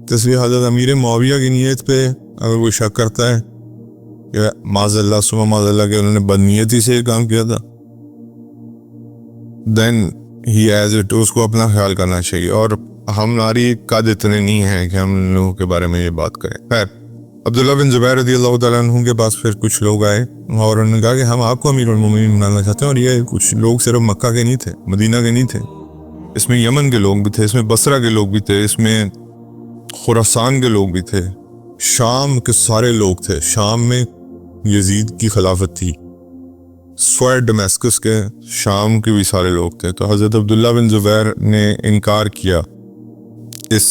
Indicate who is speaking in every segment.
Speaker 1: تو اس لیے حضرت امیر معاویہ کی نیت پہ اگر کوئی شک کرتا ہے کہ معاذ اللہ ثم معاذ اللہ کہ انہوں نے بدنیتی سے یہ کام کیا تھا، دین ہی ایز اٹ، اس کو اپنا خیال کرنا چاہیے. اور ہماری قد اتنے نہیں ہیں کہ ہم لوگوں کے بارے میں یہ بات کریں. خیر، عبداللہ بن زبیر رضی اللہ تعالیٰ عنہ کے پاس پھر کچھ لوگ آئے اور انہوں نے کہا کہ ہم آپ کو امیر المومنین بنانا چاہتے ہیں. اور یہ کچھ لوگ صرف مکہ کے نہیں تھے، مدینہ کے نہیں تھے، اس میں یمن کے لوگ بھی تھے، اس میں بصرہ کے لوگ بھی تھے، اس میں خراسان کے لوگ بھی تھے، شام کے سارے لوگ تھے. شام میں یزید کی خلافت تھی، سوائے ڈمیسکس کے شام کے بھی سارے لوگ تھے. تو حضرت عبداللہ بن زبیر نے انکار کیا اس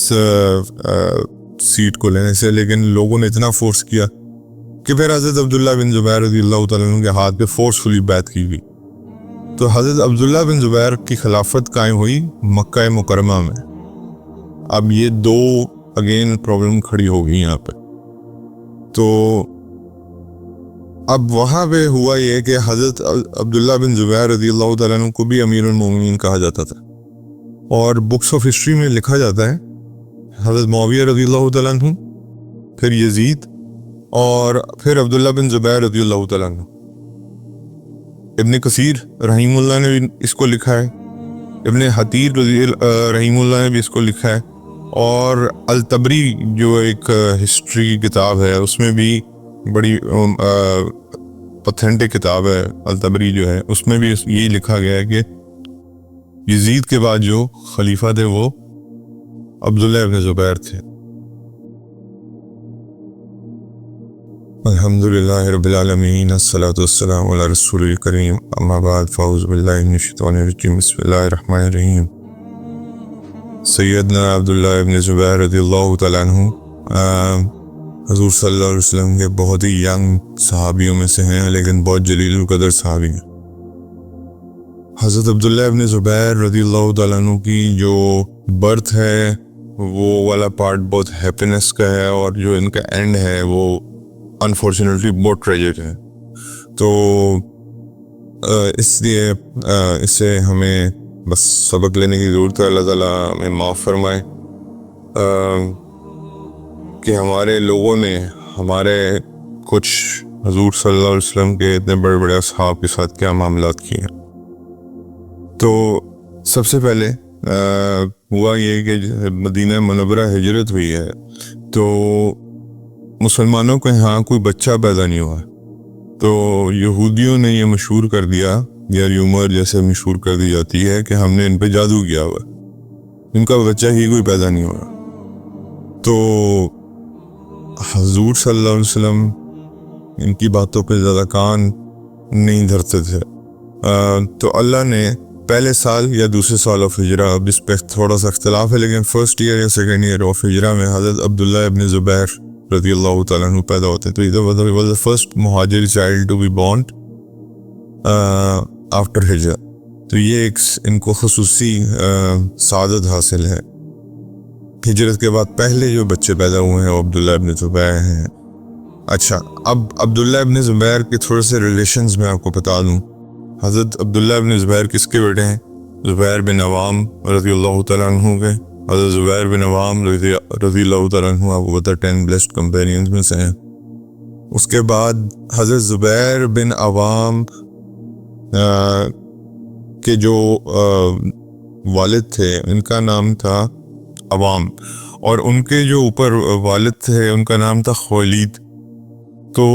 Speaker 1: سیٹ کو لینے سے، لیکن لوگوں نے اتنا فورس کیا کہ پھر حضرت عبداللہ بن زبیر رضی اللہ تعالیٰ عنہ کے ہاتھ پہ فورسفلی بیعت کی گئی. تو حضرت عبداللہ بن زبیر کی خلافت قائم ہوئی مکہ مکرمہ میں. اب یہ دو اگین پرابلم کھڑی ہو گئی یہاں پہ. تو اب وہاں پہ ہوا یہ کہ حضرت عبداللہ بن زبیر رضی اللہ تعالیٰ عنہ کو بھی امیر المومنین کہا جاتا تھا، اور بکس آف ہسٹری میں لکھا جاتا ہے حضرت معاویہ رضی اللہ تعالیٰ عنہ، پھر یزید، اور پھر عبداللہ بن زبیر رضی اللہ تعالیٰ عنہ. ابن کثیر رحیم اللہ نے بھی اس کو لکھا ہے، ابن حتیر رحیم اللہ نے بھی اس کو لکھا ہے، اور الطبری جو ایک ہسٹری کی کتاب ہے اس میں بھی بڑی اوتھینٹک کتاب ہے الطبری جو ہے، اس میں بھی یہی لکھا گیا ہے کہ یزید کے بعد جو خلیفہ تھے وہ عبداللہ ابن زبیر تھے. الحمدللہ رب العالمین، الصلاۃ والسلام علی رسول الکریم، اما بعد، فاعوذ باللہ من الشیطان الرجیم، بسم اللہ الرحمن الرحیم. سیدنا عبداللہ ابن زبیر رضی اللہ تعالیٰ عنہ حضور صلی اللہ علیہ وسلم کے بہت ہی ینگ صحابیوں میں سے ہیں، لیکن بہت جلیل القدر صحابی ہیں. حضرت عبداللہ ابن زبیر رضی اللہ تعالیٰ عنہ کی جو برتھ ہے وہ والا پارٹ بہت ہیپینس کا ہے، اور جو ان کا اینڈ ہے وہ انفارچونیٹلی بہت ٹریجک ہے. تو اس لیے اس سے ہمیں بس سبق لینے کی ضرورت ہے. اللہ تعالیٰ ہمیں معاف فرمائے کہ ہمارے لوگوں نے ہمارے کچھ حضور صلی اللہ علیہ وسلم کے اتنے بڑے بڑے اصحاب کے ساتھ کیا معاملات کیے ہیں. تو سب سے پہلے ہوا یہ کہ مدینہ منورہ ہجرت ہوئی ہے تو مسلمانوں کے یہاں کوئی بچہ پیدا نہیں ہوا. تو یہودیوں نے یہ مشہور کر دیا، یا ریومر جیسے مشہور کر دی جاتی ہے کہ ہم نے ان پہ جادو کیا ہوا، ان کا بچہ ہی کوئی پیدا نہیں ہوا. تو حضور صلی اللہ علیہ وسلم ان کی باتوں پہ زیادہ کان نہیں دھرتے تھے. تو اللہ نے پہلے سال یا دوسرے سال آف ہجرہ، اب اس پہ تھوڑا سا اختلاف ہے، لیکن فرسٹ ایئر یا سیکنڈ ایئر آف ہجرہ میں حضرت عبداللہ ابن زبیر رضی اللہ تعالیٰ عنہ پیدا ہوتے ہیں. تو یہ واز the first مہاجر child to be born after ہجرہ. تو یہ ایک ان کو خصوصی سعادت حاصل ہے. ہجرت کے بعد پہلے جو بچے پیدا ہوئے ہیں وہ عبداللہ ابن زبیر ہیں. اچھا، اب عبداللہ ابن زبیر کے تھوڑے سے ریلیشنز میں آپ کو بتا دوں. حضرت عبداللہ ابن زبیر کس کے بیٹے ہیں؟ زبیر بن عوام رضی اللہ تعالیٰ عنہ کے. حضرت زبیر بن عوام رضی اللہ تعالیٰ عنہ آپ کو پتہ 10 blessed companions میں سے ہیں. اس کے بعد حضرت زبیر بن عوام کے جو والد تھے ان کا نام تھا عوام، اور ان کے جو اوپر والد تھے ان کا نام تھا خویلید. تو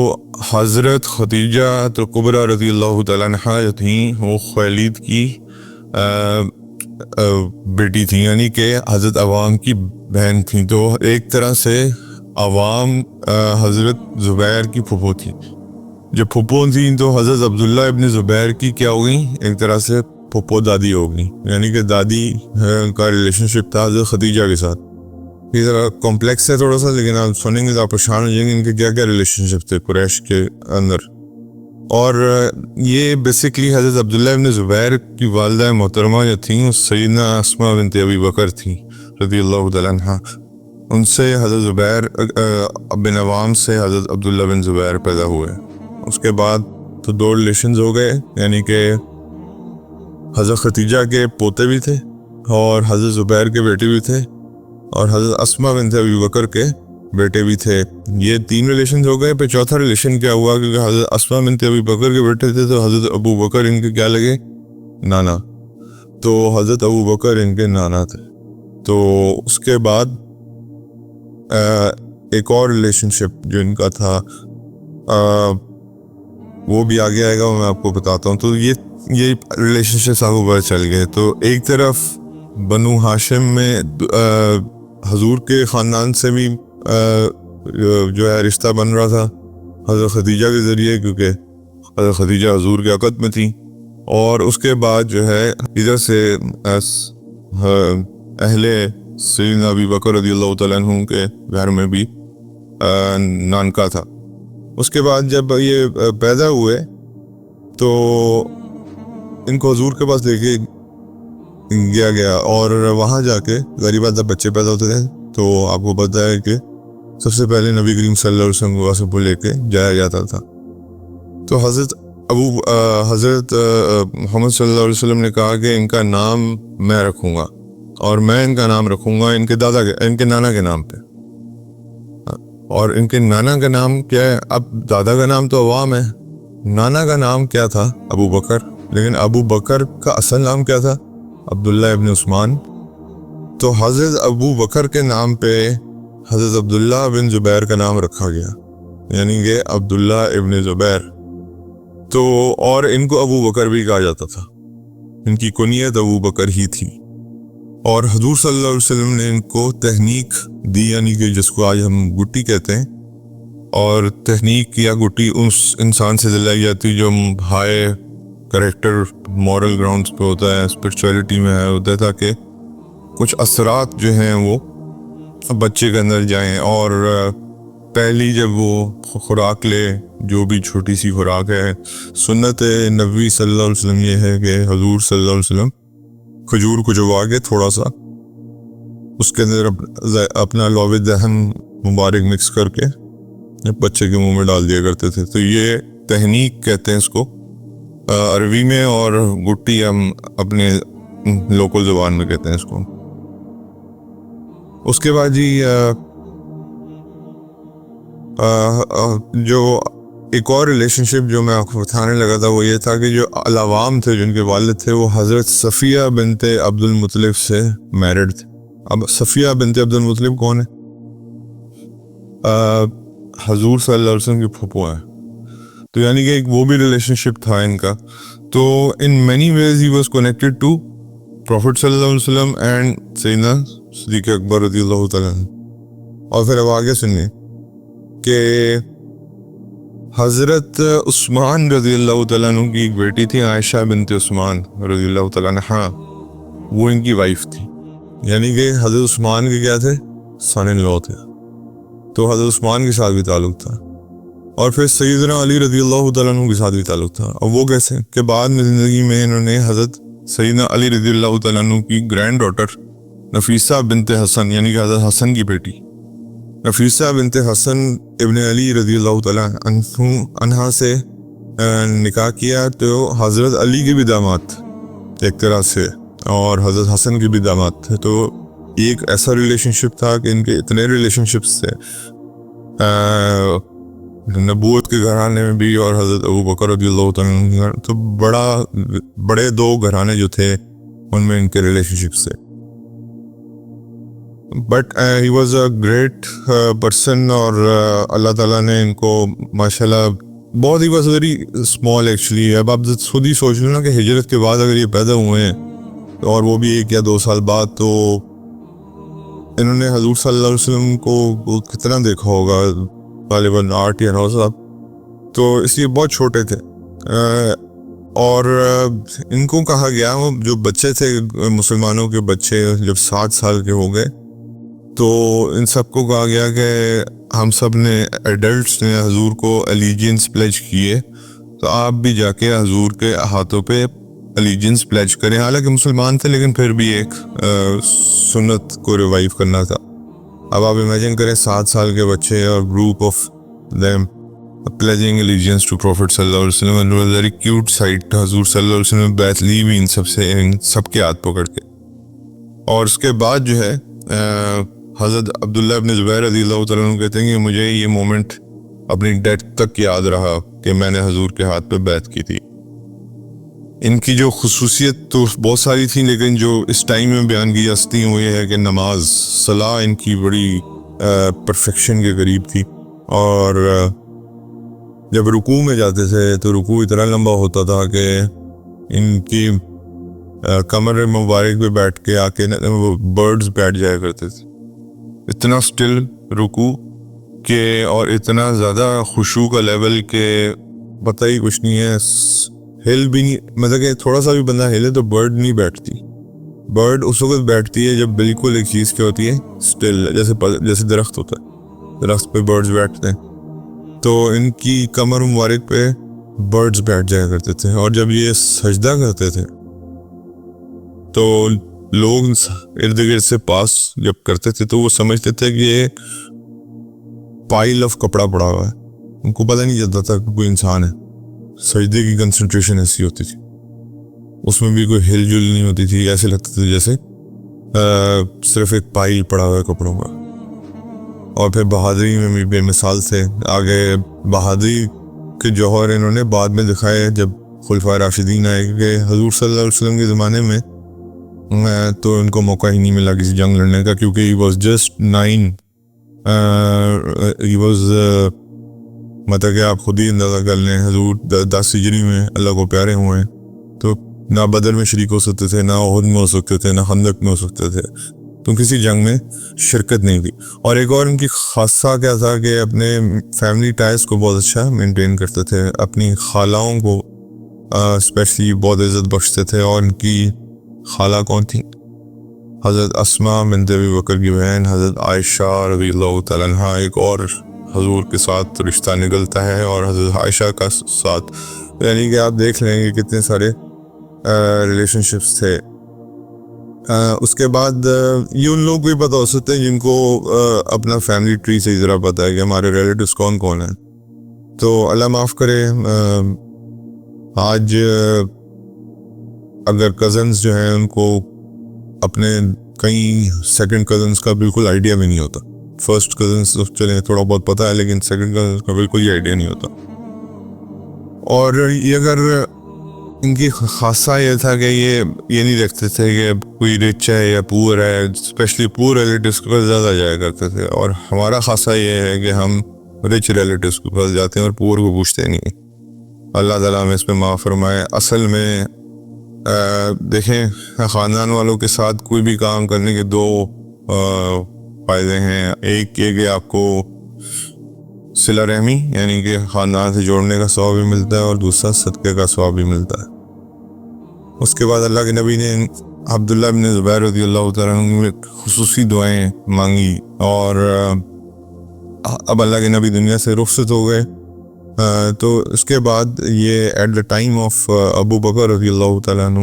Speaker 1: حضرت خدیجہ کبریٰ رضی اللہ تعالیٰ عنہا جو تھیں وہ خویلید کی بیٹی تھیں، یعنی کہ حضرت عوام کی بہن تھیں. تو ایک طرح سے عوام حضرت زبیر کی پھپھو تھی. جب پھپھو تھیں تو حضرت عبداللہ ابن زبیر کی کیا ہو گئی؟ ایک طرح سے پھپھو دادی ہو گئی، یعنی کہ دادی کا ریلیشن شپ تھا حضرت خدیجہ کے ساتھ. یہ ذرا کمپلیکس ہے تھوڑا سا، لیکن آپ سنیں گے تو آپ پریشان ہو جائیں گے ان کے کیا کیا ریلیشن شپ تھے قریش کے اندر. اور یہ بیسکلی حضرت عبداللہ ابن زبیر کی والدہ محترمہ جو تھیں وہ سیدنا اسماء بنت ابی بکر تھیں رضی اللہ تعالیٰ عنہ. ان سے حضرت زبیر بن عوام سے حضرت عبداللہ بن زبیر پیدا ہوئے. اس کے بعد تو دو ریلیشنز ہو گئے، یعنی کہ حضرت خدیجہ کے پوتے بھی تھے اور حضرت زبیر کے بیٹے بھی تھے. اور حضرت اسما بنت ابی بکر کے بیٹے بھی تھے. یہ 3 ریلیشن ہو گئے. پھر چوتھا ریلیشن کیا ہوا, کیونکہ حضرت اسما بنت ابی بکر کے بیٹے تھے تو حضرت ابو بکر ان کے کیا لگے, نانا. تو حضرت ابو بکر ان کے نانا تھے. تو اس کے بعد ایک اور ریلیشن شپ جو ان کا تھا وہ بھی آگے آئے گا, میں آپ کو بتاتا ہوں. تو یہ ریلیشن شپ آگے بڑھ چل گئے. تو ایک طرف بنو ہاشم میں حضور کے خاندان سے بھی جو ہے رشتہ بن رہا تھا حضرت خدیجہ کے ذریعے, کیونکہ حضرت خدیجہ حضور کے عقد میں تھیں. اور اس کے بعد جو ہے ادھر سے اہل سیدنا ابی بکر رضی اللہ تعالیٰ عنہ کے گھر میں بھی نانکا تھا. اس کے بعد جب یہ پیدا ہوئے تو ان کو حضور کے پاس لے کے گیا اور وہاں جا کے غریب آدھا بچے پیدا ہوتے تھے. تو آپ کو پتہ ہے کہ سب سے پہلے نبی کریم صلی اللہ علیہ وسلم کو واسطے کو لے کے جایا جاتا تھا. تو حضرت محمد صلی اللہ علیہ وسلم نے کہا کہ ان کا نام میں رکھوں گا, اور میں ان کا نام رکھوں گا ان کے نانا کے نام پہ. اور ان کے نانا کا نام کیا ہے؟ اب دادا کا نام تو عوام ہے, نانا کا نام کیا تھا؟ ابو بکر. لیکن ابو بکر کا اصل نام کیا تھا؟ عبداللہ ابن عثمان. تو حضرت ابو بکر کے نام پہ حضرت عبداللہ بن زبیر کا نام رکھا گیا, یعنی کہ عبداللہ ابن زبیر. تو اور ان کو ابو بکر بھی کہا جاتا تھا, ان کی کنیت ابو بکر ہی تھی. اور حضور صلی اللہ علیہ وسلم نے ان کو تحنیک دی, یعنی کہ جس کو آج ہم گٹی کہتے ہیں. اور تحنیک یا گٹی اس انسان سے دلائی جاتی جو ہائی کریکٹر مورل گراؤنڈز پہ ہوتا ہے, اسپرچویلٹی میں ہوتا ہے, تاکہ کچھ اثرات جو ہیں وہ بچے کے اندر جائیں. اور پہلی جب وہ خوراک لے, جو بھی چھوٹی سی خوراک ہے, سنت نبوی صلی اللہ علیہ وسلم یہ ہے کہ حضور صلی اللہ علیہ وسلم کھجور کو چبا کے تھوڑا سا اس کے اندر اپنا لعب دہن مبارک مکس کر کے بچے کے منہ میں ڈال دیا کرتے تھے. تو یہ تحنیک کہتے ہیں اس کو عربی میں, اور گٹی ہم اپنے لوکل زبان میں کہتے ہیں اس کو. اس کے بعد جی جو ایک اور ریلیشن شپ جو میں آپ کو بتانے لگا تھا وہ یہ تھا کہ جو العوام تھے جن کے والد تھے وہ حضرت صفیہ بنت عبد المطلب سے میرڈ تھے. اب صفیہ بنت عبد المطلب کون ہے؟ حضور صلی اللہ علیہ وسلم کی پھوپھو ہیں. تو یعنی کہ ایک وہ بھی ریلیشن شپ تھا ان کا. تو in many ways he was connected to prophet صلی اللہ علیہ وسلم اینڈ سیدنا صدیق اکبر رضی اللہ تعالیٰ عنہ. اور پھر اب آگے سنیے کہ حضرت عثمان رضی اللہ تعالیٰ عنہ کی ایک بیٹی تھی عائشہ بنت عثمان رضی اللہ تعالیٰ عنہ, وہ ان کی وائف تھی. یعنی کہ حضرت عثمان کے کیا تھے؟ سن ان لا تھے. تو حضرت عثمان کے ساتھ بھی تعلق تھا, اور پھر سیدنا علی رضی اللہ تعالیٰ عنہ کے ساتھ بھی تعلق تھا. اور وہ کیسے کہ بعد میں زندگی میں انہوں نے حضرت سیدنا علی رضی اللہ تعالیٰ عنہ کی گرینڈ ڈاٹر نفیسہ بنت حسن, یعنی کہ حضرت حسن کی بیٹی نفیسہ بنت حسن ابن علی رضی اللہ تعالیٰ عنہ سے نکاح کیا. تو حضرت علی کے بھی داماد ایک طرح سے, اور حضرت حسن کے بھی داماد تھے. تو ایک ایسا ریلیشن شپ تھا کہ ان کے اتنے ریلیشن شپس تھے نبوت کے گھرانے میں بھی اور حضرت ابو بکر رضی اللہ تعالیٰ. تو بڑے 2 گھرانے جو تھے ان میں ان کے ریلیشن شپس تھے. But he was a great person, اور اللہ تعالیٰ نے ان کو ماشاءاللہ بہت he was very small actually. اب آپ خود ہی سوچ لیں نا کہ ہجرت کے بعد اگر یہ پیدا ہوئے ہیں اور وہ بھی 1 یا 2 سال بعد, تو انہوں نے حضور صلی اللہ علیہ وسلم کو کتنا دیکھا ہوگا, غالباً 8 یا 9 سال. تو اس لیے بہت چھوٹے تھے. اور ان کو کہا گیا, جو بچے تھے مسلمانوں کے بچے جب 7 سال کے ہو گئے تو ان سب کو کہا گیا کہ ہم سب نے ایڈلٹس نے حضور کو الیجینس پلیج کیے, تو آپ بھی جا کے حضور کے ہاتھوں پہ الیجینس پلیج کریں. حالانکہ مسلمان تھے لیکن پھر بھی ایک سنت کو ریوائیو کرنا تھا. اب آپ امیجن کریں 7 سال کے بچے اور group of them pledging allegiance to Prophet صلی اللہ علیہ وسلم, and it was very cute sight. حضور صلی اللہ علیہ وسلم بیعت لی بھی ان سب سے, ان سب کے ہاتھ پکڑ کے. اور اس کے بعد جو ہے حضرت عبداللہ ابن زبیر رضی اللہ تعالیٰ عنہ کہتے ہیں کہ مجھے یہ مومنٹ اپنی ڈیتھ تک یاد رہا کہ میں نے حضور کے ہاتھ پہ بیعت کی تھی. ان کی جو خصوصیت تو بہت ساری تھیں، لیکن جو اس ٹائم میں بیان کی جاتی ہیں وہ یہ ہے کہ نماز صلاح ان کی بڑی پرفیکشن کے قریب تھی. اور جب رکوع میں جاتے تھے تو رکوع اتنا لمبا ہوتا تھا کہ ان کی کمر مبارک پہ بیٹھ کے آ کے وہ برڈز بیٹھ جایا کرتے تھے. اتنا سٹل رکوع کہ اور اتنا زیادہ خشوع کا لیول کہ پتہ ہی کچھ نہیں ہے. ہل بھی نہیں، مطلب کہ تھوڑا سا بھی بندہ ہلے تو برڈ نہیں بیٹھتی. برڈ اس وقت بیٹھتی ہے جب بالکل ایک چیز کیا ہوتی ہے سٹل، جیسے درخت ہوتا ہے، درخت پہ برڈز بیٹھتے ہیں. تو ان کی کمر مبارک پہ برڈز بیٹھ جایا کرتے تھے. اور جب یہ سجدہ کرتے تھے تو لوگ ارد گرد سے پاس جب کرتے تھے تو وہ سمجھتے تھے کہ یہ پائل آف کپڑا پڑا ہوا ہے. ان کو پتہ نہیں چلتا تھا کہ کوئی انسان ہے. سجدے کی کنسنٹریشن ایسی ہوتی تھی، اس میں بھی کوئی ہل جل نہیں ہوتی تھی. ایسے لگتا تھا جیسے صرف ایک پائل پڑا ہوا ہے کپڑوں کا. اور پھر بہادری میں بھی بے مثال تھے. آگے بہادری کے جوہر انہوں نے بعد میں دکھائے جب خلفائے راشدین آئے کہ حضور صلی اللہ علیہ وسلم کے زمانے میں تو ان کو موقع ہی نہیں ملا کسی جنگ لڑنے کا، کیونکہ he was just 9. مطلب کہ آپ خود ہی اندازہ کر لیں، حضور 10 ہجری میں اللہ کو پیارے ہوئے ہیں، تو نہ بدر میں شریک ہو سکتے تھے، نہ احد میں ہو سکتے تھے، نہ خندق میں ہو سکتے تھے. تو کسی جنگ میں شرکت نہیں تھی. اور ایک اور ان کی خاصہ کیا تھا کہ اپنے فیملی ٹائز کو بہت اچھا مینٹین کرتے تھے. اپنی خالاؤں کو اسپیشلی بہت عزت بخشتے تھے. اور ان کی خالہ کون تھی؟ حضرت اسماء بنت ابی بکر کی بہن حضرت عائشہ رضی اللہ تعالیٰ عنہا. ایک اور حضور کے ساتھ رشتہ نکلتا ہے اور حضرت عائشہ کا ساتھ، یعنی کہ آپ دیکھ لیں کہ کتنے سارے ریلیشن شپس تھے. اس کے بعد یہ ان لوگوں کو بھی پتہ ہو سکتے ہیں جن کو اپنا فیملی ٹری سے ذرا پتہ ہے کہ ہمارے ریلیٹیوز کون کون ہیں. تو اللہ معاف کرے، آج اگر کزنز جو ہیں ان کو اپنے کئی سیکنڈ کزنز کا بالکل آئیڈیا بھی نہیں ہوتا. فرسٹ کزنز چلیں تھوڑا بہت پتہ ہے، لیکن سیکنڈ کزنز کا بالکل ہی آئیڈیا نہیں ہوتا. اور یہ اگر ان کی خاصہ یہ تھا کہ یہ نہیں دیکھتے تھے کہ کوئی رچ ہے یا پور ہے، اسپیشلی پور ریلیٹیوز کے پاس زیادہ جایا کرتے تھے. اور ہمارا خاصہ یہ ہے کہ ہم رچ ریلیٹیوز کے پاس جاتے ہیں اور پور کو پوچھتے نہیں. اللہ تعالیٰ ہمیں اس پہ معاف فرمائے. اصل میں دیکھیں، خاندان والوں کے ساتھ کوئی بھی کام کرنے کے دو فائدے ہیں. ایک یہ کہ آپ کو صلہ رحمی یعنی کہ خاندان سے جوڑنے کا ثواب بھی ملتا ہے، اور دوسرا صدقے کا ثواب بھی ملتا ہے. اس کے بعد اللہ کے نبی نے عبداللہ بن زبیر رضی اللہ تعالیٰ عنہ میں خصوصی دعائیں مانگی. اور اب اللہ کے نبی دنیا سے رخصت ہو گئے. تو اس کے بعد یہ at the time of Abu Bakr رضی اللہ تعالیٰ عنہ،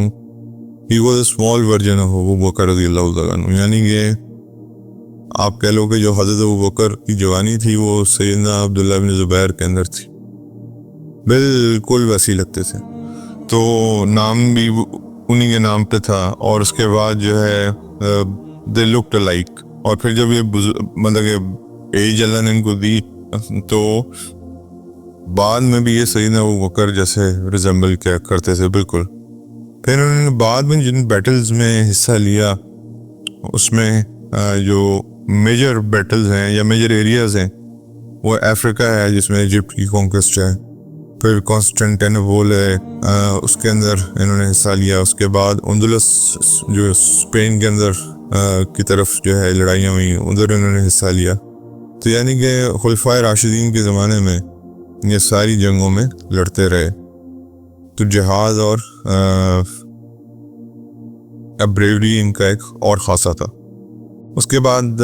Speaker 1: he was a small version of Abu Bakr رضی اللہ تعالیٰ عنہ. یعنی کہ آپ کہہ لو کہ جو حضرت ابو بکر کی جوانی تھی وہ سیدنا عبداللہ بن زبیر کے اندر تھی، بالکل ویسی لگتے تھے. تو نام بھی انہی کے نام پہ تھا. اور اس کے بعد جو ہے دے لکڈ لائک. اور پھر جب یہ مطلب کہ ایج اللہ نے ان کو دی تو بعد میں بھی یہ سیدنا ابو بکر جیسے ریزمبل کیا کرتے تھے بالکل. پھر انہوں نے بعد میں جن بیٹلز میں حصہ لیا اس میں جو میجر بیٹلز ہیں یا میجر ایریاز ہیں وہ افریقہ ہے جس میں ایجپٹ کی کانکویسٹ ہے، پھر کانسٹنٹینوپل ہے اس کے اندر انہوں نے حصہ لیا. اس کے بعد اندلس جو اسپین کے اندر کی طرف جو ہے لڑائیاں ہوئی ادھر انہوں نے حصہ لیا. تو یعنی کہ خلفائے راشدین کے زمانے میں یہ ساری جنگوں میں لڑتے رہے. تو جہاد اور بریوری ان کا ایک اور خاصہ تھا. اس کے بعد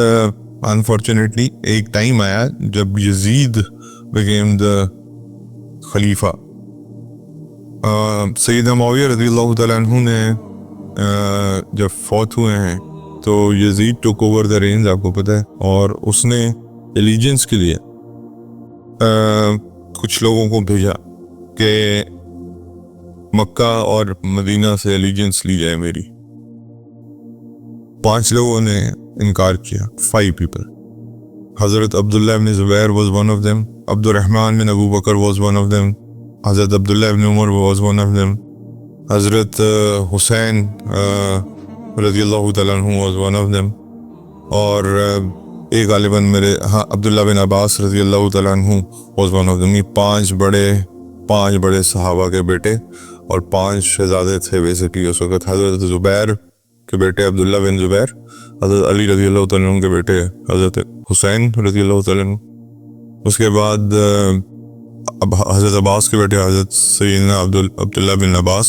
Speaker 1: انفارچونیٹلی ایک ٹائم آیا جب یزید became the خلیفہ. سیدنا معاویہ رضی اللہ تعالیٰ عنہ نے جب فوت ہوئے ہیں تو یزید ٹوک اوور دا رینز، آپ کو پتہ ہے. اور اس نے ایلیجنس کے لیے کچھ لوگوں کو بھیجا کہ مکہ اور مدینہ سے ایلیجنس لی جائے میری. 5 لوگوں نے انکار کیا. 5 people. حضرت عبداللہ ابن زبیر was one of them. عبد الرحمن بن ابو بکر was one of them. حضرت عبداللہ ابن عمر was one of them. حضرت حسین رضی اللہ تعالیٰ عنہ was one of them. اور ایک غالباً میرے عبداللہ بن عباس رضی اللہ تعالیٰ عنہ was one of them. یہ 5 بڑے صحابہ کے بیٹے اور 5 شہزادے تھے بیسکلی اس وقت. حضرت زبیر کے بیٹے عبداللہ بن زبیر, حضرت علی رضی اللہ تعالیٰ عنہ کے بیٹے حضرت حسین رضی اللہ تعالیٰ عنہ, اس کے بعد حضرت عباس کے بیٹے حضرت سیدنا عبداللہ بن عباس,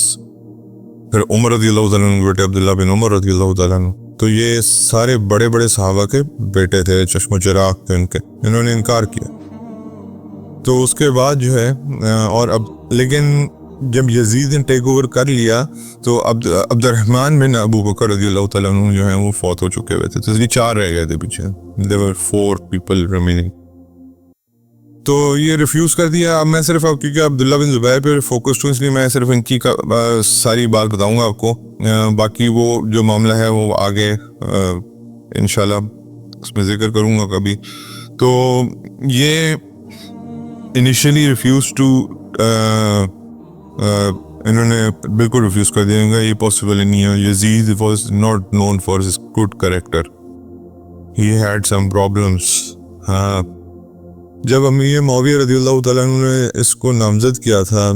Speaker 1: پھر عمر رضی اللہ تعالیٰ عنہ کے بیٹے عبداللہ بن عمر رضی اللہ تعالیٰ عنہ. تو یہ سارے بڑے بڑے صحابہ کے بیٹے تھے, چشم و چراغ تھے ان کے, انہوں نے انکار کیا. تو اس کے بعد جو ہے اور اب لیکن جب یزید نے ٹیک اوور کر لیا تو عبد الرحمن بن ابو بکر رضی اللہ تعالیٰ عنہ جو ہیں وہ فوت ہو چکے ہوئے تھے, تو اس لیے 4 رہ گئے تھے پیچھے. there were 4 people remaining. تو یہ ریفیوز کر دیا. اب میں صرف اب کیونکہ عبداللہ بن زبیر پہ فوکس ہوں اس لیے میں صرف ان کی ساری بات بتاؤں گا آپ کو, باقی وہ جو معاملہ ہے وہ آگے انشاءاللہ اس میں ذکر کروں گا کبھی. تو یہ انیشلی ریفیوز ٹو انہوں نے بالکل ریفیوز کر دیا گا, یہ پاسبل نہیں ہے. Yazid was not known for his good character, he had some problems. ہاں, جب امیر معاویہ رضی اللہ تعالیٰ عنہ نے اس کو نامزد کیا تھا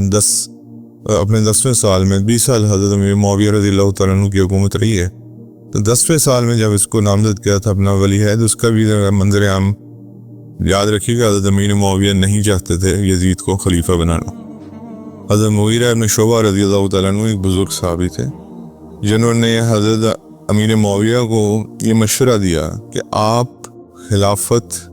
Speaker 1: اپنے 10ویں سال میں, 20 سال حضرت امیر معاویہ رضی اللہ تعالیٰ عنہ کی حکومت رہی ہے, تو 10ویں سال میں جب اس کو نامزد کیا تھا اپنا ولی عہد, اس کا بھی منظر عام یاد رکھیے گا. حضرت امیر معاویہ نہیں چاہتے تھے یزید کو خلیفہ بنانا. حضرت مغیرہ ابن شعبہ رضی اللہ تعالیٰ عنہ ایک بزرگ صحابی تھے جنہوں نے حضرت امیر معاویہ کو یہ مشورہ دیا کہ آپ خلافت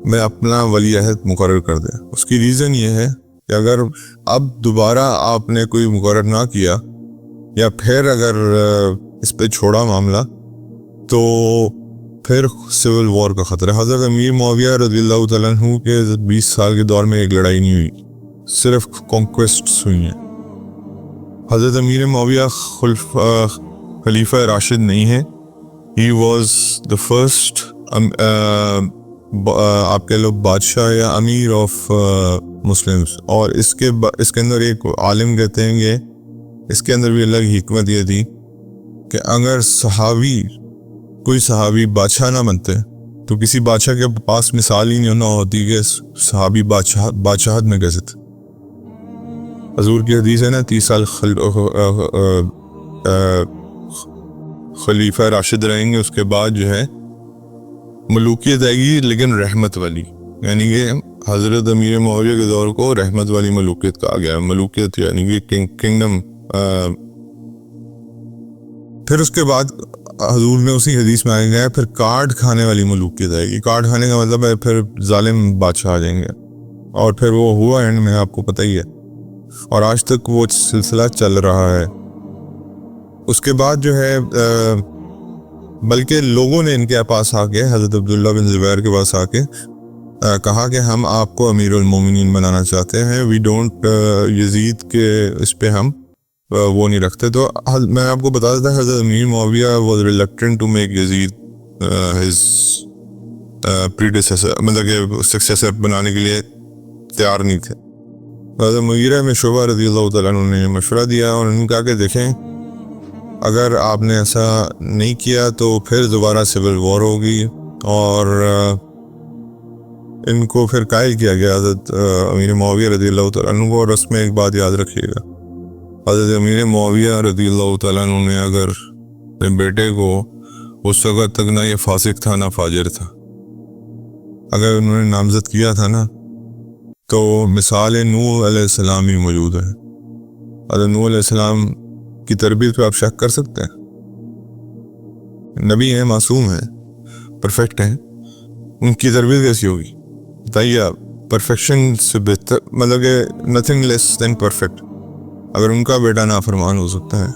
Speaker 1: میں اپنا ولی عہد مقرر کر دیں. اس کی ریزن یہ ہے کہ اگر اب دوبارہ آپ نے کوئی مقرر نہ کیا یا پھر اگر اس پہ چھوڑا معاملہ تو پھر سول وار کا خطرہ ہے. حضرت امیر معاویہ رضی اللہ تعالیٰ عنہ کے 20 سال کے دور میں ایک لڑائی نہیں ہوئی, صرف کانکویسٹس ہوئی ہیں. حضرت امیر معاویہ خلیفہ راشد نہیں ہے, ہی واز دا فرسٹ آپ کہہ لو بادشاہ یا امیر آف مسلمس. اور اس کے اندر ایک عالم کہتے ہیں کہ اس کے اندر بھی اللہ کی حکمت یہ تھی کہ اگر کوئی صحابی بادشاہ نہ بنتے تو کسی بادشاہ کے پاس مثال ہی نہیں ہوتی کہ صحابی بادشاہت میں کیسے تھے. حضور کی حدیث ہے نا 30 سال خلیفہ راشد رہیں گے, اس کے بعد جو ہے ملوکیت آئے گی لیکن رحمت والی, یعنی کہ حضرت امیر معاویہ کے دور کو رحمت والی ملوکیت کہا گیا. ملوکیت یعنی کہ کنگڈم. پھر اس کے بعد حضور نے اسی حدیث میں آئے گیا پھر کارڈ کھانے والی ملوکیت آئے گی. کارڈ کھانے کا مطلب ہے پھر ظالم بادشاہ آ جائیں گے, اور پھر وہ ہوا اینڈ میں آپ کو پتہ ہی ہے, اور آج تک وہ سلسلہ چل رہا ہے. اس کے بعد جو ہے بلکہ لوگوں نے ان کے پاس آ کے حضرت عبداللہ بن زبیر کے پاس آ کے کہا کہ ہم آپ کو امیر المومنین بنانا چاہتے ہیں, وی ڈونٹ یزید کے اس پہ ہم وہ نہیں رکھتے. تو میں آپ کو بتا دیتا حضرت Amir Muawiya was reluctant to make Yazid his predecessor, مطلب کہ سکسیسر بنانے کے لیے تیار نہیں تھے. حضرت مغیرہ میں شعبہ رضی اللہ تعالیٰ عنہ نے مشورہ دیا اور انہوں نے کہا کہ دیکھیں اگر آپ نے ایسا نہیں کیا تو پھر دوبارہ سول وار ہوگی, اور ان کو پھر قائل کیا گیا حضرت امیر معاویہ رضی اللہ تعالیٰ عنہ کو. اور اس میں ایک بات یاد رکھیے گا, حضرت امیر معاویہ رضی اللہ تعالیٰ عنہ نے اگر اپنے بیٹے کو اس وقت تک نہ یہ فاسق تھا نہ فاجر تھا, اگر انہوں نے نامزد کیا تھا نا تو مثال نوح علیہ السلام ہی موجود ہے. حضرت نوح علیہ السلام کی تربیت پہ آپ شک کر سکتے ہیں, نبی ہیں, معصوم ہیں, پرفیکٹ ہیں, ان کی تربیت کیسی ہوگی بتائیے آپ. پرفیکشن سے بہتر, مطلب کہ نتھنگ لیس دین پرفیکٹ. اگر ان کا بیٹا نافرمان ہو سکتا ہے,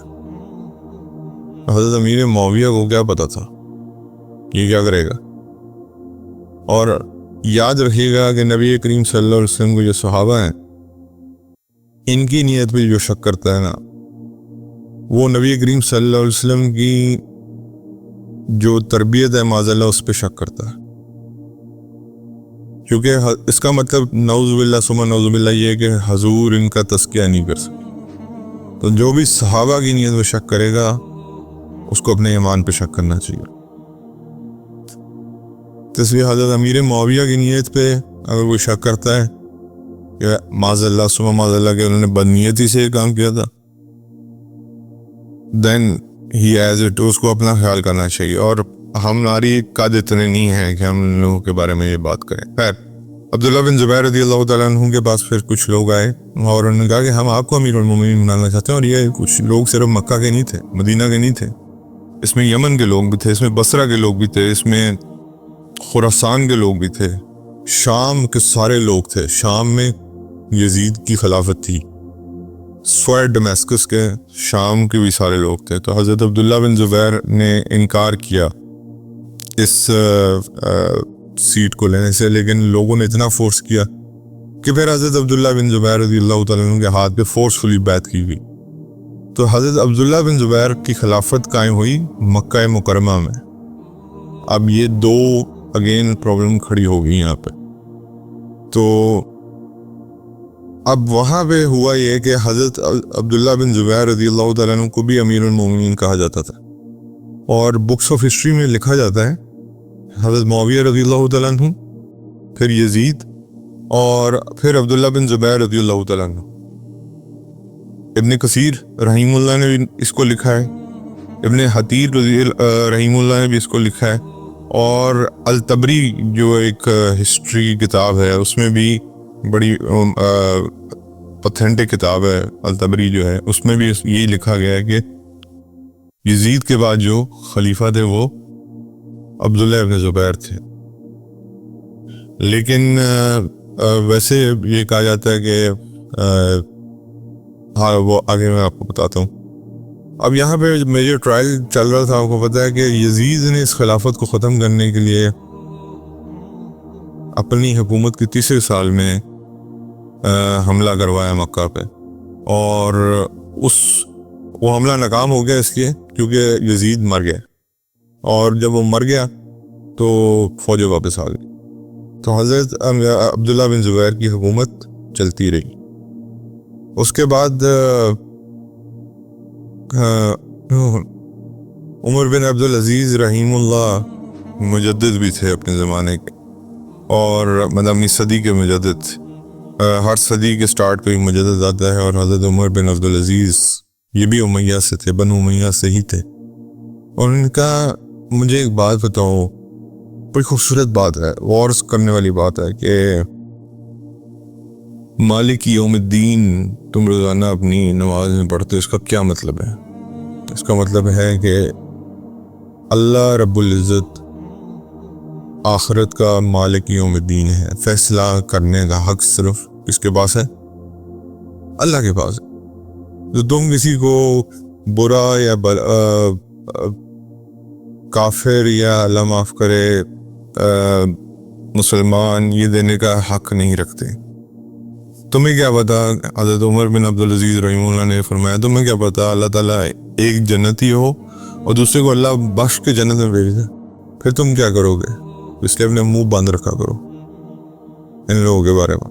Speaker 1: حضرت امیر معاویہ کو کیا پتا تھا یہ کیا کرے گا. اور یاد رکھیے گا کہ نبی کریم صلی اللہ علیہ وسلم کو جو صحابہ ہیں ان کی نیت پہ جو شک کرتا ہے نا, وہ نبی کریم صلی اللہ علیہ وسلم کی جو تربیت ہے معاذ اللہ اس پہ شک کرتا ہے، کیونکہ اس کا مطلب نعوذ باللہ ثم نعوذ باللہ یہ ہے کہ حضور ان کا تزکیہ نہیں کر سکے. تو جو بھی صحابہ کی نیت پہ شک کرے گا اس کو اپنے ایمان پہ شک کرنا چاہیے. اس لیے حضرت امیر معاویہ کی نیت پہ اگر کوئی شک کرتا ہے کہ معاذ اللہ ثم معاذ اللہ کہ انہوں نے بدنیتی سے یہ کام کیا تھا، دین ہی ایز اٹ اس کو اپنا خیال کرنا چاہیے. اور ہماری قد اتنے نہیں ہیں کہ ہم لوگوں کے بارے میں یہ بات کریں. خیر، عبداللہ بن زبیر رضی اللہ تعالیٰ عنہ کے پاس پھر کچھ لوگ آئے اور انہوں نے کہا کہ ہم آپ کو امیر المومنین بنانا چاہتے ہیں. اور یہ کچھ لوگ صرف مکہ کے نہیں تھے، مدینہ کے نہیں تھے، اس میں یمن کے لوگ بھی تھے، اس میں بصرہ کے لوگ بھی تھے، اس میں خراسان کے لوگ بھی تھے، شام کے سارے لوگ تھے. شام میں یزید کی خلافت تھی، سوائر ڈمیسکس کے شام کے بھی سارے لوگ تھے. تو حضرت عبداللہ بن زبیر نے انکار کیا اس سیٹ کو لینے سے، لیکن لوگوں نے اتنا فورس کیا کہ پھر حضرت عبداللہ بن زبیر رضی اللہ تعالیٰ عنہ کے ہاتھ پہ فورسفلی بیعت کی گئی. تو حضرت عبداللہ بن زبیر کی خلافت قائم ہوئی مکہ مکرمہ میں. اب یہ دو اگین پرابلم کھڑی ہو گئی یہاں پہ. تو اب وہاں پہ ہوا یہ کہ حضرت عبداللہ بن زبیر رضی اللہ تعالیٰ عنہ کو بھی امیر المومنین کہا جاتا تھا، اور بکس آف ہسٹری میں لکھا جاتا ہے حضرت معاویہ رضی اللہ تعالیٰ عنہ، پھر یزید، اور پھر عبداللہ بن زبیر رضی اللہ تعالیٰ عنہ. ابن کثیر رحیم اللہ نے بھی اس کو لکھا ہے، ابن حتیر رحیم اللہ نے بھی اس کو لکھا ہے، اور الطبری جو ایک ہسٹری کتاب ہے اس میں بھی بڑی اوتھینٹک کتاب ہے الطبری جو ہے، اس میں بھی یہی لکھا گیا ہے کہ یزید کے بعد جو خلیفہ تھے وہ عبداللہ ابن زبیر تھے. لیکن ویسے یہ کہا جاتا ہے کہ ہاں وہ آگے میں آپ کو بتاتا ہوں. اب یہاں پہ میجر ٹرائل چل رہا تھا، آپ کو پتہ ہے کہ یزید نے اس خلافت کو ختم کرنے کے لیے اپنی حکومت کے تیسرے سال میں حملہ کروایا مکہ پہ، اور وہ حملہ ناکام ہو گیا اس لیے کیونکہ یزید مر گیا، اور جب وہ مر گیا تو فوجیں واپس آ گئی. تو حضرت عبداللہ بن زبیر کی حکومت چلتی رہی. اس کے بعد عمر بن عبدالعزیز رحیم اللہ مجدد بھی تھے اپنے زمانے کے، اور مدامی صدی کے مجدد. ہر صدی کے سٹارٹ پہ مجدد آتا ہے، اور حضرت عمر بن عبدالعزیز یہ بھی امیہ سے تھے، بنو امیہ سے ہی تھے. اور ان کا مجھے ایک بات بتاؤ، بڑی خوبصورت بات ہے، غور کرنے والی بات ہے کہ مالک یوم الدین تم روزانہ اپنی نماز میں پڑھتے ہو. اس کا کیا مطلب ہے؟ اس کا مطلب ہے کہ اللہ رب العزت آخرت کا مالک یوم الدین ہے. فیصلہ کرنے کا حق صرف کس کے پاس ہے؟ اللہ کے پاس ہے. تو تم کسی کو برا یا کافر یا اللہ معاف کرے مسلمان یہ دینے کا حق نہیں رکھتے. تمہیں کیا پتا، حضرت عمر بن عبدالعزیز رحمہ اللہ نے فرمایا، تمہیں کیا پتا اللہ تعالیٰ ایک جنتی ہو اور دوسرے کو اللہ بخش کے جنت میں بھیج دے، پھر تم کیا کرو گے؟ اس لیے اپنے منہ بند رکھا کرو ان لوگوں کے بارے میں.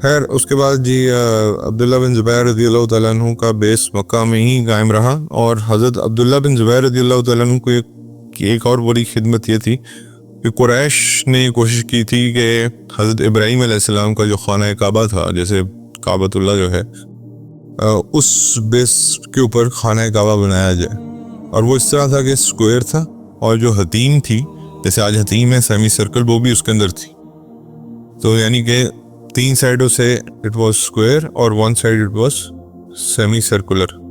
Speaker 1: خیر، اس کے بعد جی عبداللہ بن زبیر رضی اللہ تعالیٰ عنہ کا بیس مکہ میں ہی قائم رہا. اور حضرت عبداللہ بن زبیر رضی اللہ تعالیٰ عنہ کو ایک اور بڑی خدمت یہ تھی کہ قریش نے کوشش کی تھی کہ حضرت ابراہیم علیہ السلام کا جو خانہ کعبہ تھا، جیسے کعبۃ اللہ جو ہے، اس بیس کے اوپر خانہ کعبہ بنایا جائے. اور وہ اس طرح تھا کہ اسکوئر تھا، اور جو حتیم تھی، جیسے آج حتیم ہے سیمی سرکل، وہ بھی اس کے اندر تھی. تو یعنی کہ 3 سائڈوں سے اٹ واز اسکوئر اور 1 side it was semi circular.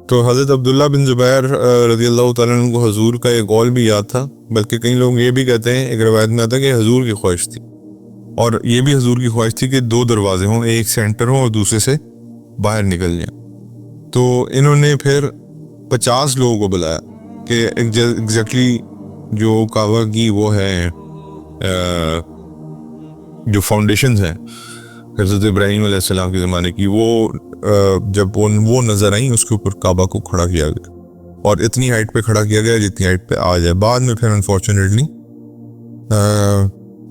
Speaker 1: تو حضرت عبداللہ بن زبیر رضی اللہ تعالیٰ عنہ کو حضور کا ایک قول بھی یاد تھا، بلکہ کئی لوگ یہ بھی کہتے ہیں، ایک روایت میں آتا ہے کہ حضور کی خواہش تھی، اور یہ بھی حضور کی خواہش تھی کہ 2 دروازے ہوں، ایک سینٹر ہوں اور دوسرے سے باہر نکل جائیں. تو انہوں نے پھر 50 لوگوں کو بلایا کہ ایگزیکٹلی جو کعبہ کی وہ ہے جو فاؤنڈیشنز ہیں حضرت ابراہیم علیہ السلام کے زمانے کی، وہ جب وہ نظر آئیں اس کے اوپر کعبہ کو کھڑا کیا گیا. اور اتنی ہائٹ پہ کھڑا کیا گیا جتنی ہائٹ پہ آج ہے. بعد میں پھر انفارچونیٹلی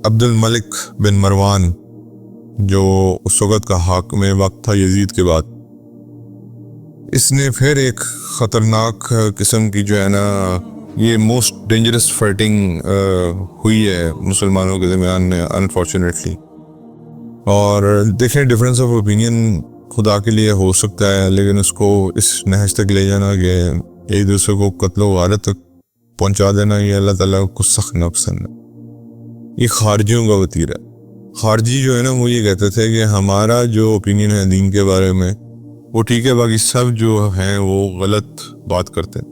Speaker 1: عبد الملک بن مروان جو اس وقت کا حاکم وقت تھا یزید کے بعد، اس نے پھر ایک خطرناک قسم کی جو ہے نا یہ موسٹ ڈینجرس فائٹنگ ہوئی ہے مسلمانوں کے درمیان میں انفارچونیٹلی. اور دیکھیں ڈفرینس آف اوپینین خدا کے لیے ہو سکتا ہے، لیکن اس کو اس نہج تک لے جانا کہ ایک دوسرے کو قتل و غارت تک پہنچا دینا، یہ اللہ تعالیٰ کو سخت ناپسند ہے. یہ خارجیوں کا وتیرہ ہے. خارجی جو ہے نا وہ یہ کہتے تھے کہ ہمارا جو اوپینین ہے دین کے بارے میں وہ ٹھیک ہے، باقی سب جو ہیں وہ غلط بات کرتے ہیں.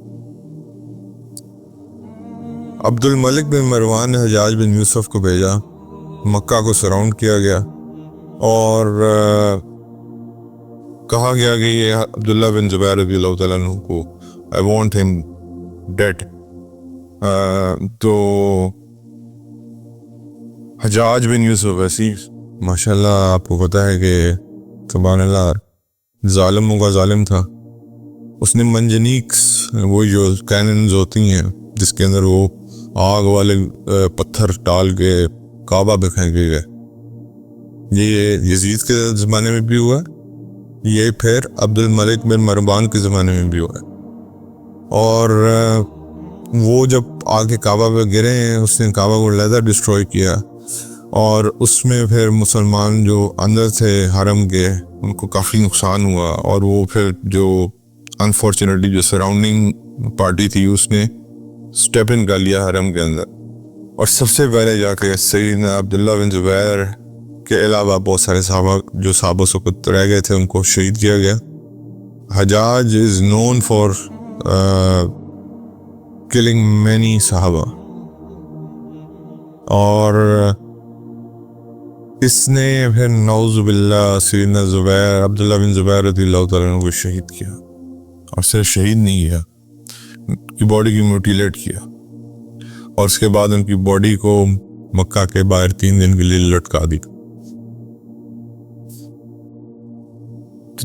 Speaker 1: عبد الملک بن مروان نے حجاج بن یوسف کو بھیجا، مکہ کو سراؤنڈ کیا گیا اور کہا گیا کہ یہ عبداللہ بن زبیر رضی اللہ تعالیٰ عنہ کو I want him dead. تو حجاج بن یوسف ایسی ماشاءاللہ آپ کو پتہ ہے کہ سبحان اللہ ظالموں کا ظالم تھا. اس نے منجنیکس وہ جو کیننز ہوتی ہیں جس کے اندر وہ آگ والے پتھر ڈال کے کعبہ پہ پھینکے گئے، یہ یزید کے زمانے میں بھی ہوا، یہ پھر عبد الملک بن مروان کے زمانے میں بھی ہوا. اور وہ جب آگے کعبہ پہ گرے ہیں اس نے کعبہ کو لیدر ڈسٹروائے کیا، اور اس میں پھر مسلمان جو اندر تھے حرم کے ان کو کافی نقصان ہوا. اور وہ پھر جو انفارچونیٹلی جو سراؤنڈنگ پارٹی تھی اس نے سٹیپ ان کر لیا حرم کے اندر، اور سب سے پہلے جا کے سیدنا عبداللہ بن زبیر کے علاوہ بہت سارے صحابہ جو صحابہ سقط رہ گئے تھے ان کو شہید کیا گیا. حجاج از نون فار killing many صحابہ، اور اس نے پھر نعوذ باللہ سیدنا زبیر عبداللہ بن زبیر رضی اللہ تعالیٰ عنہ کو شہید کیا، اور صرف شہید نہیں کیا، ان کی باڈی کی میوٹیلیٹ کیا، اور اس کے بعد ان کی باڈی کو مکہ کے باہر 3 دن کے لیے لٹکا دی.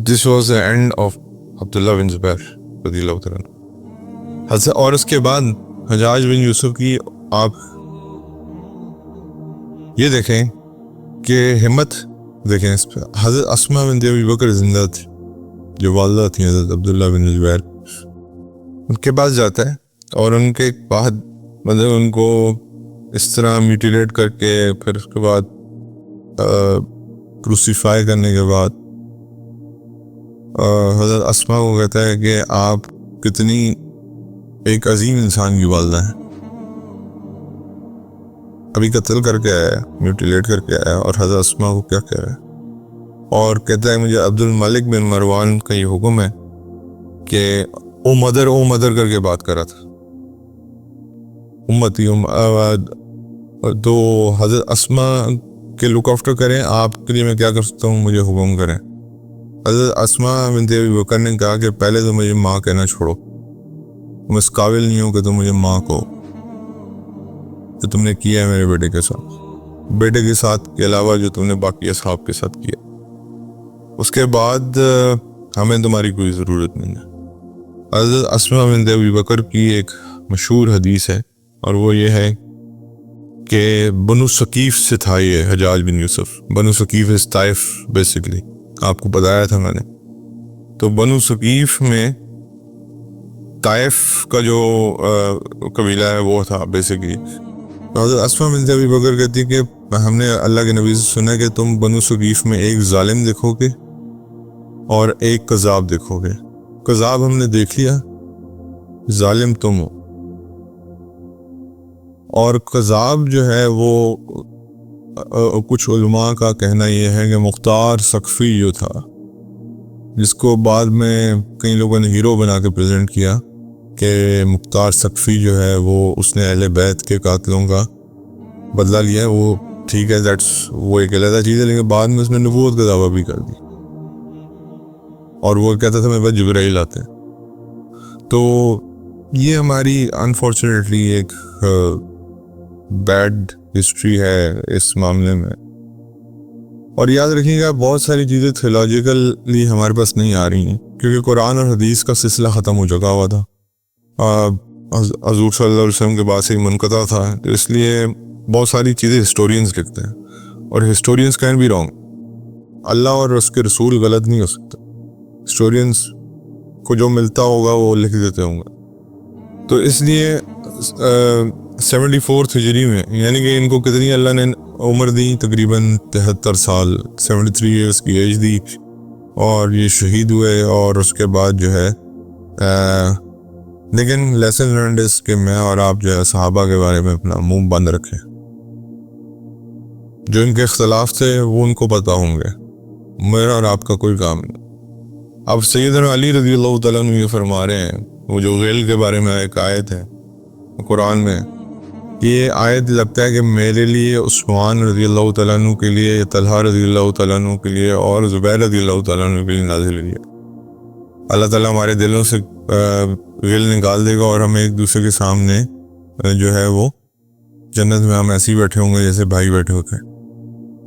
Speaker 1: This was the end of عبداللہ بن زبیر رضی اللہ تعالیٰ عنہ. اور اس کے بعد حجاج بن یوسف کی آپ یہ دیکھیں کہ ہمت دیکھیں اس پہ. حضرت اسماء بنت ابی بکر زندہ تھی جو والدہ تھی حضرت عبداللہ بن زبیر، ان کے پاس جاتا ہے اور ان کے بعد مطلب ان کو اس طرح میوٹیلیٹ کر کے پھر اس کے بعد کروسیفائی کرنے کے بعد حضرت اسماء کو کہتا ہے کہ آپ کتنی ایک عظیم انسان کی والدہ ہے، ابھی قتل کر کے آیا، میوٹیلیٹ کر کے آیا، اور حضرت اسماء کو کیا کہہ رہا ہے، اور کہتا ہے مجھے عبد الملک بن مروان کا یہ حکم ہے کہ او مدر کر کے بات کر رہا تھا، امتی تو حضرت اسماء کے لک آفٹر کریں، آپ کے لیے میں کیا کر سکتا ہوں، مجھے حکم کریں. حضرت اسماء بنت ابی بکر نے کہا کہ پہلے تو مجھے ماں کہنا چھوڑو، میں اس قابل نہیں ہوں کہ تم مجھے ماں کہو، جو تم نے کیا ہے میرے بیٹے کے ساتھ کے علاوہ جو تم نے باقی اصحاب کے ساتھ کیا، اس کے بعد ہمیں تمہاری کوئی ضرورت نہیں ہے. حضرت اسماء بنت ابی بکر کی ایک مشہور حدیث ہے، اور وہ یہ ہے کہ بنو ثقیف سے تھا یہ حجاج بن یوسف. بنو ثقیف از طائف بیسیکلی، آپ کو بتایا تھا میں نے. تو بنو ثقیف میں طائف کا جو قبیلہ ہے وہ تھا بیسیکلی. حضرت اسماء بنت ابی بکر کہتی کہ ہم نے اللہ کے نبی سے سنا کہ تم بنو ثقیف میں ایک ظالم دیکھو گے اور ایک کذاب دیکھو گے. کذاب ہم نے دیکھ لیا، ظالم تم ہو. اور کذاب جو ہے وہ کچھ علماء کا کہنا یہ ہے کہ مختار ثقفی جو تھا، جس کو بعد میں کئی لوگوں نے ہیرو بنا کے پریزنٹ کیا کہ مختار ثقفی جو ہے وہ اس نے اہل بیت کے قاتلوں کا بدلہ لیا ہے. وہ ٹھیک ہے، وہ ایک علیحدہ چیز ہے، لیکن بعد میں اس نے نبوت کا دعویٰ بھی کر دی، اور وہ کہتا تھا میرے پاس جبرائیل آتے ہیں. تو یہ ہماری انفارچونیٹلی ایک بیڈ ہسٹری ہے اس معاملے میں. اور یاد رکھیے گا بہت ساری چیزیں تھیولوجیکلی ہمارے پاس نہیں آ رہی ہیں، کیونکہ قرآن اور حدیث کا سلسلہ ختم ہو چکا ہوا تھا. حضور صلی اللہ علیہ وسلم کے بعد سے ہی منقطع تھا، تو اس لیے بہت ساری چیزیں ہسٹورینز لکھتے ہیں، اور ہسٹورینز کین بی رانگ. اللہ اور اس کے رسول غلط نہیں ہو سکتے، ہسٹورینز کو جو ملتا ہوگا وہ لکھ دیتے ہوں گے. تو اس لیے 74 ہجری میں، یعنی کہ ان کو کتنی اللہ نے عمر دی؟ تقریباً 73 سال، 73 ایئرس کی ایج دی، اور یہ شہید ہوئے. اور اس کے بعد جو ہے لیکن لیسن لرنڈ اس کہ میں اور آپ جو ہے صحابہ کے بارے میں اپنا منہ بند رکھیں. جو ان کے اختلاف تھے وہ ان کو پتہ ہوں گے، میرا اور آپ کا کوئی کام نہیں. اب سیدنا علی رضی اللہ تعالیٰ عنہ یہ فرما رہے ہیں، وہ جو غیل کے بارے میں ایک آیت ہے قرآن میں، یہ آیت لگتا ہے کہ میرے لیے، عثمان رضی اللہ تعالیٰ عنہ کے لیے، یا طلحہ رضی اللہ تعالیٰ عنہ کے لیے، اور زبیر رضی اللہ تعالیٰ عنہ کے لیے نازل ہوئی ہے. اللہ تعالیٰ ہمارے دلوں سے غل نکال دے گا، اور ہم ایک دوسرے کے سامنے جو ہے وہ جنت میں ہم ایسے ہی بیٹھے ہوں گے جیسے بھائی بیٹھے ہوتے ہیں.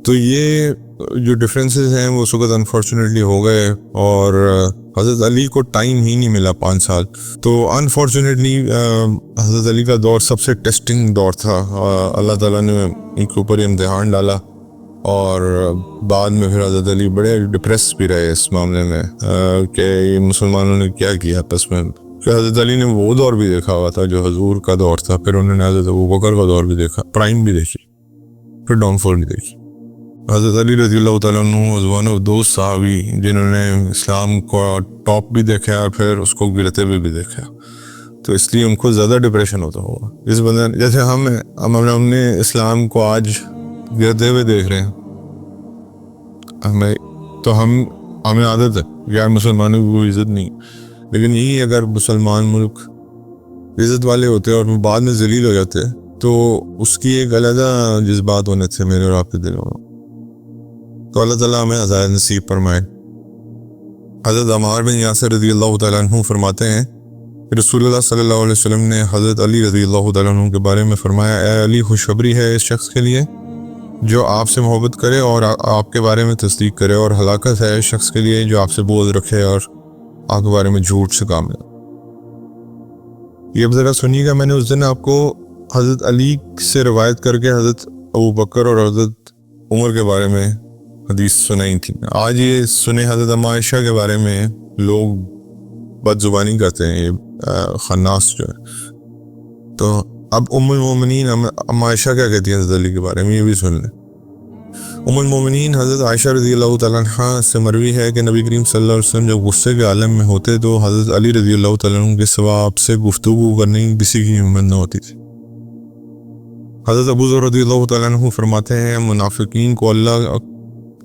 Speaker 1: تو یہ جو ڈفرینسز ہیں وہ اس وقت انفارچونیٹلی ہو گئے، اور حضرت علی کو ٹائم ہی نہیں ملا 5 سال. تو انفارچونیٹلی حضرت علی کا دور سب سے ٹیسٹنگ دور تھا. اللہ تعالیٰ نے ان کے اوپر امتحان ڈالا، اور بعد میں پھر حضرت علی بڑے ڈپریس بھی رہے اس معاملے میں کہ یہ مسلمانوں نے کیا کیا آپس میں. کہ حضرت علی نے وہ دور بھی دیکھا ہوا تھا جو حضور کا دور تھا، پھر انہوں نے حضرت ابوبکر کا دور بھی دیکھا، پرائم بھی دیکھی، پھر ڈاؤن فال بھی دیکھی. حضرت علی رضی اللہ تعالیٰ عنہ was one of those صحابی جنہوں نے اسلام کو ٹاپ بھی دیکھا اور پھر اس کو گرتے ہوئے بھی دیکھا. تو اس لیے ان کو زیادہ ڈپریشن ہوتا ہوگا. اس بندے جیسے ہم نے اسلام کو آج گرتے ہوئے دیکھ رہے ہیں، ہمیں عادت ہے کہ مسلمانوں کی کوئی عزت نہیں. لیکن یہی اگر مسلمان ملک عزت والے ہوتے اور بعد میں ذلیل ہو جاتے تو اس کی ایک علیحدہ جذبات ہونے تھے میرے اور آپ کے دلوں میں. تو اللہ تعالیٰ ہمیں ہدایت نصیب فرمائے. حضرت عمار بن یاسر رضی اللہ تعالیٰ عنہ فرماتے ہیں کہ رسول اللہ صلی اللہ علیہ وسلم نے حضرت علی رضی اللہ تعالیٰ عنہ کے بارے میں فرمایا، اے علی، خوشخبری ہے اس شخص کے لیے جو آپ سے محبت کرے اور آپ کے بارے میں تصدیق کرے، اور ہلاکت ہے اس شخص کے لیے جو آپ سے بغض رکھے اور آپ کے بارے میں جھوٹ سے کام لے. یہ اب ذرا سنیے گا، میں نے اس دن آپ کو حضرت علی سے روایت کر کے حضرت ابوبکر اور حضرت عمر کے بارے میں حدیث سنائی تھی. آج یہ سنے حضرت ام عائشہ کے بارے میں لوگ بد زبانی کرتے ہیں، یہ خناس جو ہے. تو اب ام المومنین ام عائشہ کیا کہتی ہے حضرت علی کے بارے میں، یہ بھی سن لیں. ام المومنین حضرت عائشہ رضی اللہ تعالیٰ عنہ سے مروی ہے کہ نبی کریم صلی اللہ علیہ وسلم جب غصے کے عالم میں ہوتے تو حضرت علی رضی اللہ تعالیٰ عنہ کے سوا آپ سے گفتگو کرنے کی کسی کی ہمت نہ ہوتی تھی. حضرت ابو ذر رضی اللہ تعالیٰ عنہ فرماتے ہیں، منافقین کو اللہ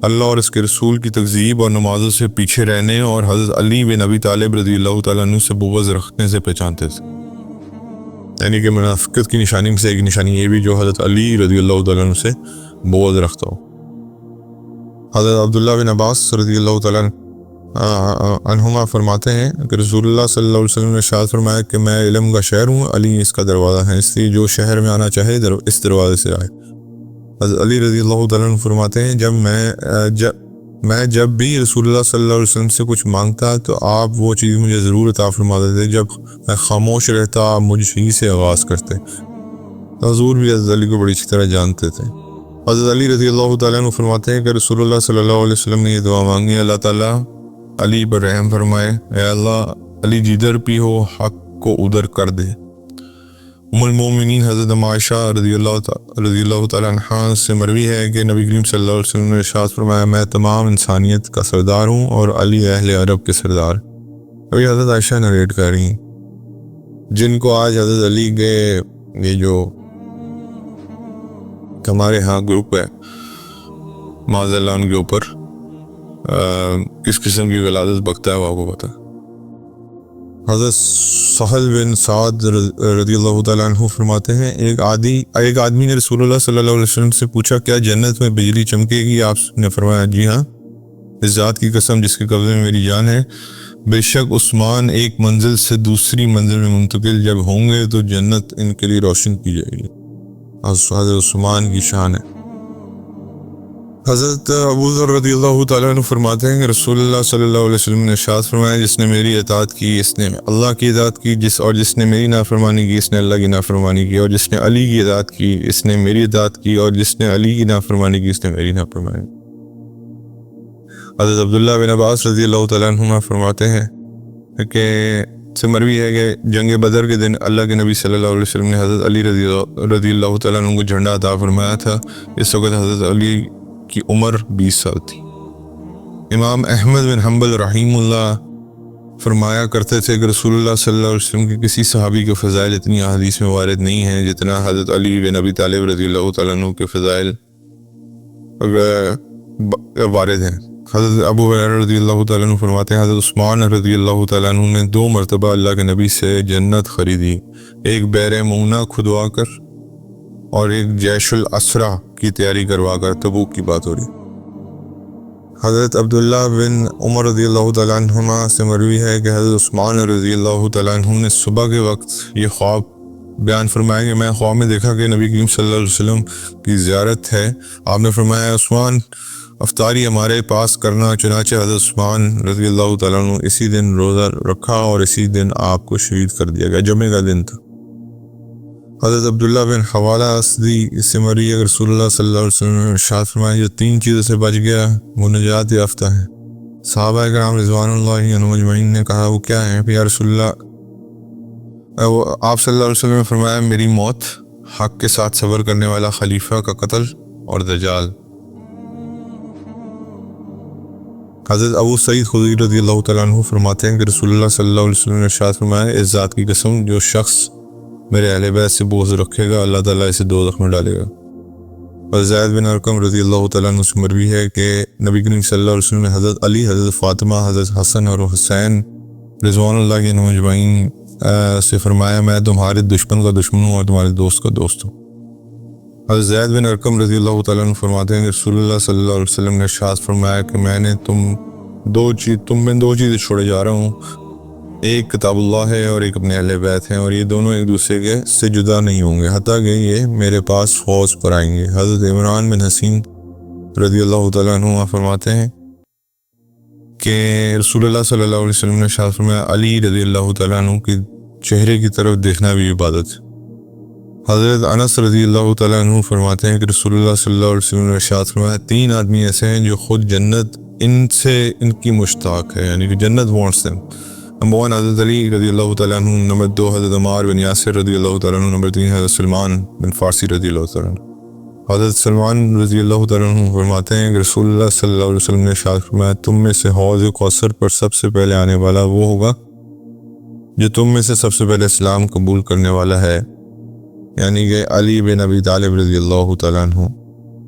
Speaker 1: اور اس کے رسول کی تکذیب اور نمازوں سے پیچھے رہنے اور حضرت علی بن ابی طالب رضی اللہ تعالیٰ عنہ سے بغض رکھنے سے پہچانتے تھے. یعنی کہ منافقت کی نشانی میں سے ایک نشانی یہ بھی جو حضرت علی رضی اللہ تعالیٰ عنہ سے بغض رکھتا ہو. حضرت عبداللہ بن عباس رضی اللہ تعالیٰ عنہما فرماتے ہیں کہ رسول اللہ صلی اللہ علیہ وسلم نے ارشاد فرمایا کہ میں علم کا شہر ہوں، علی اس کا دروازہ ہے، اس لیے جو شہر میں آنا چاہے اس دروازے سے آئے. حضرت علی رضی اللہ تعالیٰ عنہ فرماتے ہیں میں جب بھی رسول اللہ صلی اللہ علیہ وسلم سے کچھ مانگتا تو آپ وہ چیز مجھے ضرور عطا فرما دیتے، جب میں خاموش رہتا آپ مجھ ہی سے آغاز کرتے. حضور بھی حضرت علی کو بڑی اچھی طرح جانتے تھے. حضرت علی رضی اللہ تعالیٰ عنہ فرماتے ہیں کہ رسول اللہ صلی اللہ علیہ وسلم نے یہ دعا مانگی، اللہ تعالیٰ علی پر رحم فرمائے، اے اللہ علی جدھر بھی ہو حق کو ادھر کر دے. ام المومنین حضرت عائشہ رضی اللہ تعالیٰ عنہ سے مروی ہے کہ نبی کریم صلی اللہ علیہ وسلم نے ارشاد فرمایا، میں تمام انسانیت کا سردار ہوں اور علی اہل عرب کے سردار. ابھی حضرت عائشہ نریٹ کر رہی ہیں، جن کو آج حضرت علی کے یہ جو ہمارے ہاں گروپ ہے معاذ اللہ ان کے اوپر کس قسم کی غلاظت بکتا ہے وہ آپ کو پتا. حضرت سہل بن سعد رضی اللہ تعالیٰ عنہ فرماتے ہیں، ایک آدمی نے رسول اللہ صلی اللہ علیہ وسلم سے پوچھا، کیا جنت میں بجلی چمکے گی؟ آپ نے فرمایا، جی ہاں، اس ذات کی قسم جس کے قبضے میں میری جان ہے، بے شک عثمان ایک منزل سے دوسری منزل میں منتقل جب ہوں گے تو جنت ان کے لیے روشن کی جائے گی. حضرت عثمان کی شان ہے. حضرت ابو ذر رضی اللہ تعالیٰ عنہ فرماتے ہیں کہ رسول اللہ صلی اللہ علیہ وسلم نے ارشاد فرمایا، جس نے میری اطاعت کی اس نے اللہ کی اطاعت کی، جس نے میری نافرمانی کی اس نے اللہ کی نافرمانی کی، اور جس نے علی کی اطاعت کی اس نے میری اطاعت کی، اور جس نے علی کی نافرمانی کی اس نے میری نافرمانی کی۔ حضرت عبداللہ بن عباس رضی اللہ تعالیٰ عنہ فرماتے ہیں کہ سے مروی ہے کہ جنگ بدر کے دن اللہ کے نبی صلی اللہ علیہ وسلم نے حضرت علی رضی اللہ تعالیٰ عنہ کو جھنڈا عطا فرمایا تھا۔ اس وقت حضرت علی کی عمر 20 سال تھی۔ امام احمد بن حنبل رحیم اللہ فرمایا کرتے تھے کہ رسول اللہ صلی اللہ علیہ وسلم کے کسی صحابی کے فضائل اتنی احادیث میں وارد نہیں ہیں جتنا حضرت علی بن ابی طالب رضی اللہ تعالیٰ عنہ کے فضائل وارد ہیں۔ حضرت ابو ہریرہ رضی اللہ تعالیٰ عنہ فرماتے ہیں، حضرت عثمان رضی اللہ تعالیٰ عنہ نے 2 مرتبہ اللہ کے نبی سے جنت خریدی، ایک بئر مونہ کھدوا کر اور ایک جیش الاسرہ کی تیاری کروا کر۔ تبوک کی بات ہو رہی۔ حضرت عبداللہ بن عمر رضی اللہ تعالیٰ عنہما سے مروی ہے کہ حضرت عثمان رضی اللہ تعالیٰ عنہ نے صبح کے وقت یہ خواب بیان فرمایا کہ میں خواب میں دیکھا کہ نبی کریم صلی اللہ علیہ وسلم کی زیارت ہے۔ آپ نے فرمایا، عثمان افطاری ہمارے پاس کرنا۔ چنانچہ حضرت عثمان رضی اللہ تعالیٰ عنہ اسی دن روزہ رکھا اور اسی دن آپ کو شہید کر دیا گیا، جمعے کا دن تھا۔ حضرت عبداللہ بن حوالہ اسدی اس سے مروی ہے، رسول اللہ صلی اللہ علیہ وسلم نے ارشاد فرمایا، جو 3 چیزوں سے بچ گیا وہ نجات یافتہ ہے۔ صحابہ کرام رضوان اللہ عنہم اجمعین نے کہا، وہ کیا ہے یا رسول اللہ؟ آپ صلی اللہ علیہ وسلم نے فرمایا، میری موت، حق کے ساتھ صبر کرنے والا خلیفہ کا قتل اور دجال۔ حضرت ابو سعید خدری رضی اللہ تعالیٰ عنہ فرماتے ہیں کہ رسول اللہ صلی اللہ علیہ وسلم نے ارشاد فرمایا، اس ذات کی قسم، جو شخص میرے اہل بیت سے بغض رکھے گا اللہ تعالیٰ اسے دوزخ میں ڈالے گا۔ اور زید بن ارقم رضی اللہ تعالیٰ عنہ سے مروی ہے کہ نبی کریم صلی اللہ علیہ وسلم نے حضرت علی، حضرت فاطمہ، حضرت حسن اور حسین رضوان اللہ عنہم اجمعین سے فرمایا، میں تمہارے دشمن کا دشمن ہوں اور تمہارے دوست کا دوست ہوں۔ حضرت زید بن ارقم رضی اللہ تعالیٰ عنہ فرماتے ہیں کہ رسول اللہ صلی اللہ علیہ وسلم نے ارشاد فرمایا کہ میں نے تم میں 2 چیزیں چھوڑے جا رہا ہوں، ایک کتاب اللہ ہے اور ایک اپنے اہل بیت ہیں، اور یہ دونوں ایک دوسرے کے سے جدا نہیں ہوں گے حتیٰ کہ یہ میرے پاس فوج پر آئیں گے۔ حضرت عمران بن حسین رضی اللہ تعالیٰ عنہ فرماتے ہیں کہ رسول اللہ صلی اللہ علیہ وسلم نے ارشاد فرمایا، علی رضی اللہ تعالیٰ عنہ کے چہرے کی طرف دیکھنا بھی عبادت ہے۔ حضرت انس رضی اللہ تعالیٰ عنہ فرماتے ہیں کہ رسول اللہ صلی اللہ علیہ وسلم نے ارشاد فرمایا، 3 آدمی ایسے ہیں جو خود جنت ان کی مشتاق ہے، یعنی کہ جنت وانٹس دیم۔ نمبر 1 حضرت علی رضی اللہ تعالیٰ عنہ، نمبر 2 حضرت عمار بن یاسر رضی اللہ تعالیٰ عنہ، نمبر 3 حضرت سلمان بن فارسی رضی اللہ تعالیٰ عنہ۔ حضرت سلمان رضی اللہ تعالیٰ عنہ فرماتے ہیں کہ رسول اللہ صلی اللہ علیہ وسلم نے ارشاد فرمایا، تم میں سے حوض کوثر پر سب سے پہلے آنے والا وہ ہوگا جو تم میں سے سب سے پہلے اسلام قبول کرنے والا ہے، یعنی کہ علی بن ابی طالب رضی اللہ تعالیٰ عنہ۔